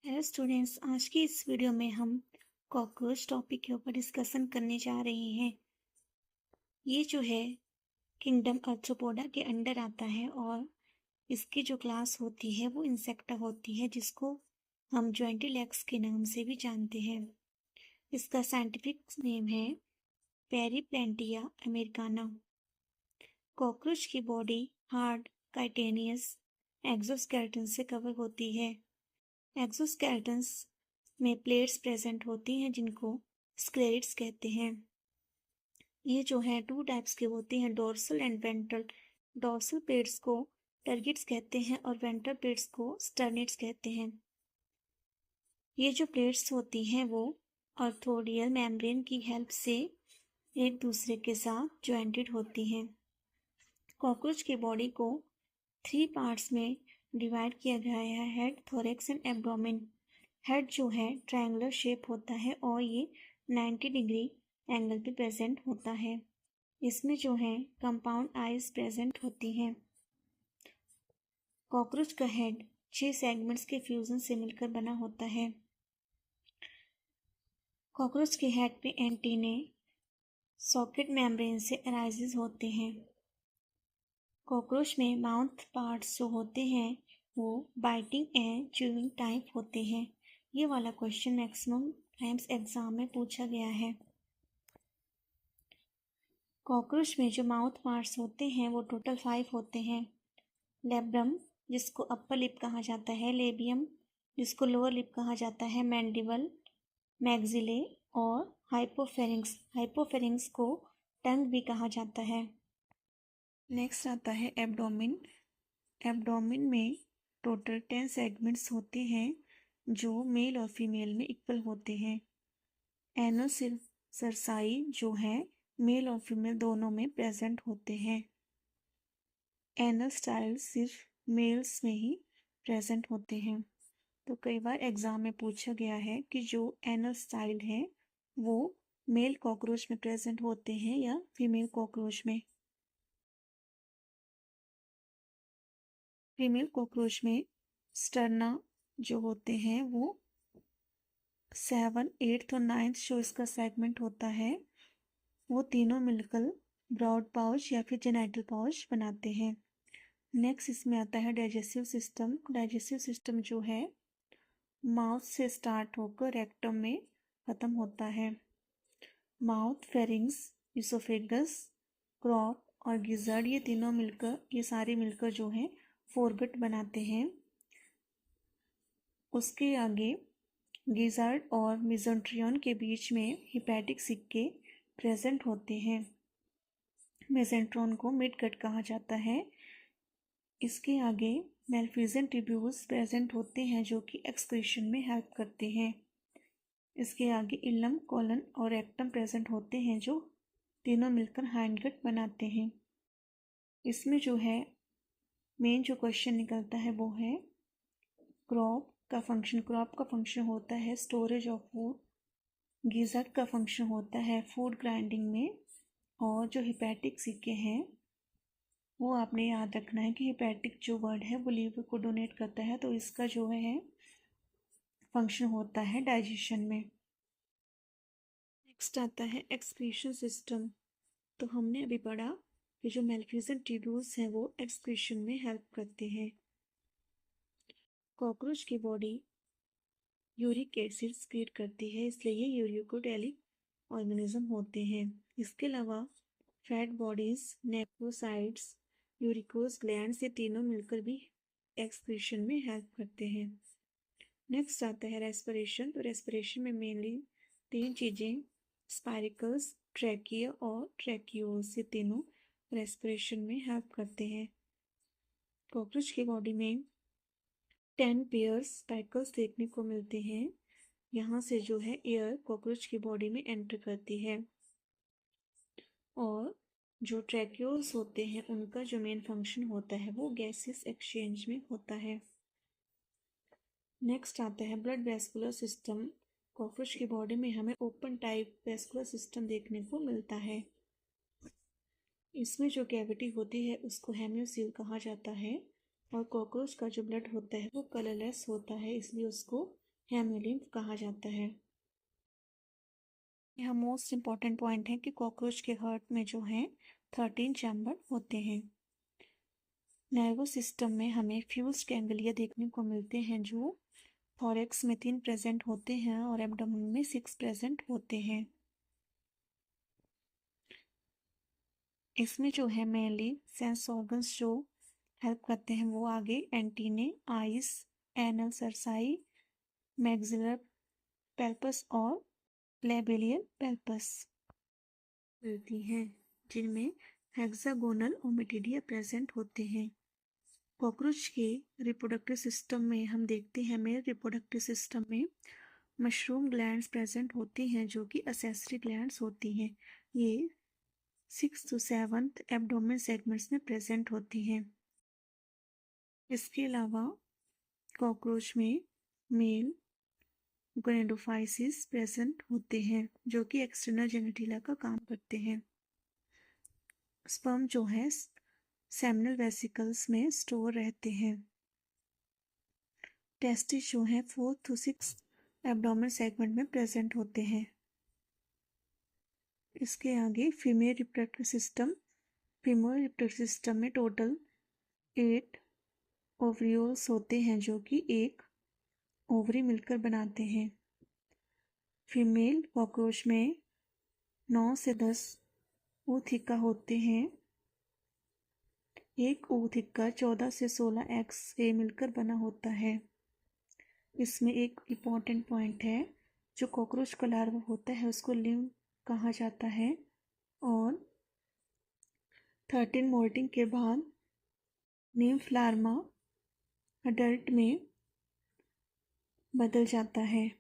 Hello students, आज की इस वीडियो में हम कॉकरोच टॉपिक के ऊपर डिस्कशन करने जा रहे हैं। ये जो है किंगडम आर्थ्रोपोडा के अंडर आता है और इसकी जो क्लास होती है वो इंसेक्टा होती है, जिसको हम ज्वाइंटिलेक्स के नाम से भी जानते हैं। इसका साइंटिफिक नेम है पेरीप्लेंटिया अमेरिकाना। कॉकरोच की बॉडी हार्ड काइटेनियस एक्सोस्केलेटन से कवर होती है। एक्सोस्केलेटन्स में प्लेट्स प्रेजेंट होती हैं जिनको स्क्लेरिड्स कहते हैं। ये जो है टू टाइप्स के होते हैं, dorsal and ventral. Dorsal plates को टर्गिट्स कहते हैं और वेंट्रल प्लेट्स को स्टर्निड्स कहते हैं। ये जो प्लेट्स होती हैं वो आर्थोडियल मेम्ब्रेन की हेल्प से एक दूसरे के साथ ज्वाइंटेड होती हैं। कॉकरोच की बॉडी को 3 पार्ट्स में डिवाइड किया गया है, head, thorax and abdomen. Head जो है ट्रायंगुलर शेप होता है और ये 90 डिग्री एंगल पे प्रेजेंट होता है। इसमें जो है कंपाउंड आइज प्रेजेंट होती हैं। कॉकरोच का हेड 6 सेगमेंट्स के फ्यूजन से मिलकर बना होता है। कॉकरोच के हेड पे एंटीने सॉकेट मेम्ब्रेन से अराइजेस होते हैं। कॉकरोच में माउथ पार्ट्स जो होते हैं वो बाइटिंग एंड च्यूइंग टाइप होते हैं। ये वाला क्वेश्चन मैक्सिमम टाइम्स एग्जाम में पूछा गया है। कॉकरोच में जो माउथ पार्ट्स होते हैं वो टोटल 5 होते हैं। लेब्रम, जिसको अपर लिप कहा जाता है, लेबियम, जिसको लोअर लिप कहा जाता है, मैंडिबल, मैग्जिले और हाइपोफेरिंक्स। हाइपोफेरिंक्स को टंग भी कहा जाता है। नेक्स्ट आता है एब्डोमेन। एब्डोमेन में टोटल 10 सेगमेंट्स होते हैं जो मेल और फीमेल में इक्वल होते हैं। एनोसरसाई जो है मेल और फीमेल दोनों में प्रेजेंट होते हैं। एनल स्टाइल सिर्फ मेल्स में ही प्रेजेंट होते हैं। तो कई बार एग्जाम में पूछा गया है कि जो एनल स्टाइल है वो मेल कॉकरोच में प्रेजेंट होते हैं या फीमेल कॉकरोच में। फीमेल कॉकरोच में स्टर्ना जो होते हैं वो 7, 8 और 9 जो इसका सेगमेंट होता है वो तीनों मिलकर ब्रॉड पाउच या फिर जेनाइटल पाउच बनाते हैं। नेक्स्ट इसमें आता है डाइजेस्टिव सिस्टम। डाइजेस्टिव सिस्टम जो है माउथ से स्टार्ट होकर रेक्टम में ख़त्म होता है। माउथ, फेरिंग्स, इसोफेगस, क्रॉप और गिजर्ड ये सारे मिलकर जो है फोरगट बनाते हैं। उसके आगे गिजर्ड और मेसेंट्रियन के बीच में हिपैटिक सिक्के प्रेजेंट होते हैं। मेसेंट्रॉन को मिडगट कहा जाता है। इसके आगे मेलफिजियन ट्यूब्यूल्स प्रेजेंट होते हैं जो कि एक्सक्रीशन में हेल्प करते हैं। इसके आगे इलम, कोलन और रेक्टम प्रेजेंट होते हैं जो तीनों मिलकर हाइंडगट बनाते हैं। इसमें जो है मेन जो क्वेश्चन निकलता है वो है क्रॉप का फंक्शन। क्रॉप का फंक्शन होता है स्टोरेज ऑफ फूड। गिजर्ड का फंक्शन होता है फूड ग्राइंडिंग में। और जो हिपैटिक सिक्के हैं वो आपने याद रखना है कि हिपैटिक जो वर्ड है वो लीवर को डोनेट करता है, तो इसका जो है फंक्शन होता है डाइजेशन में। नेक्स्ट आता है एक्सक्रीशन सिस्टम। तो हमने अभी पढ़ा कि जो मेलफिजियन ट्यूब्यूल्स हैं वो एक्सक्रीशन में हेल्प करते हैं। कॉकरोच की बॉडी यूरिक एसिड क्रिएट करती है, इसलिए ये यूरिकोडेलिक ऑर्गेनिज्म होते हैं। इसके अलावा फैट बॉडीज, नेफ्रोसाइट्स, यूरिकोस ग्लैंड्स ये तीनों मिलकर भी एक्सक्रीशन में हेल्प करते हैं। नेक्स्ट आता है रेस्पिरेशन। तो रेस्पिरेशन में मेनली 3 चीज़ें, स्पाइरिकल्स, ट्रैकिया और ट्रैकियोल्स, ये तीनों रेस्पिरेशन में हेल्प करते हैं। कॉकरोच की बॉडी में 10 पेयर्स स्पाइकल्स देखने को मिलते हैं। यहाँ से जो है एयर कॉकरोच की बॉडी में एंटर करती है। और जो ट्रैक्यूल्स होते हैं उनका जो मेन फंक्शन होता है वो गैसेस एक्सचेंज में होता है। नेक्स्ट आता है ब्लड वेस्कुलर सिस्टम। कॉकरोच की बॉडी में हमें ओपन टाइप वेस्कुलर सिस्टम देखने को मिलता है। इसमें जो कैविटी होती है उसको हेमियोसील कहा जाता है। और कॉकरोच का जो ब्लड होता है वो कलरलेस होता है, इसलिए उसको हेमोलिम्फ कहा जाता है। यह मोस्ट इम्पॉर्टेंट पॉइंट है कि कॉकरोच के हार्ट में जो है 13 चैम्बर होते हैं। नर्वस सिस्टम में हमें फ्यूज्ड गैंग्लिया देखने को मिलते हैं जो थोरैक्स में 3 प्रेजेंट होते हैं और एब्डोमेन में 6 प्रेजेंट होते हैं। इसमें जो है मेनली सेंस ऑर्गन्स जो हेल्प करते हैं वो आगे एंटीने, आइस, एनल सरसाई, मैक्सिलर पेल्पस और लेबिलियल पेल्पस मिलती हैं, जिनमें हेक्सागोनल ओमिटिडिया प्रेजेंट होते हैं। कॉकरोच के रिप्रोडक्टिव सिस्टम में हम देखते हैं मेल रिप्रोडक्टिव सिस्टम में मशरूम ग्लैंड्स प्रेजेंट होती हैं जो कि एसेसरी ग्लैंड्स होती हैं। ये 6th to 7th abdomen segments में प्रेजेंट होती हैं। इसके अलावा कॉकरोच में मेल गोनेडोफाइसिस प्रेजेंट होते हैं जो कि एक्सटर्नल जेनिटिला का काम करते हैं। स्पर्म जो है सेमिनल वेसिकल्स में स्टोर रहते हैं। टेस्टिस जो है 4th to 6th abdomen segment में प्रेजेंट होते हैं। इसके आगे फीमेल रिप्रोडक्टिव सिस्टम में टोटल 8 ओवरियोल्स होते हैं जो कि एक ओवरी मिलकर बनाते हैं। फीमेल कॉकरोच में 9 से 10 ootheca होते हैं। एक ootheca 14 से 16 एग्स से मिलकर बना होता है। इसमें एक इम्पॉर्टेंट पॉइंट है, जो कॉकरोच का लार्वा होता है उसको लिम्फ कहा जाता है और 13 मोल्टिंग के बाद निम्फ लार्वा अडल्ट में बदल जाता है।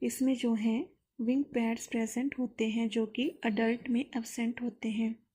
इसमें जो है विंग पैड्स प्रेजेंट होते हैं जो कि अडल्ट में एब्सेंट होते हैं।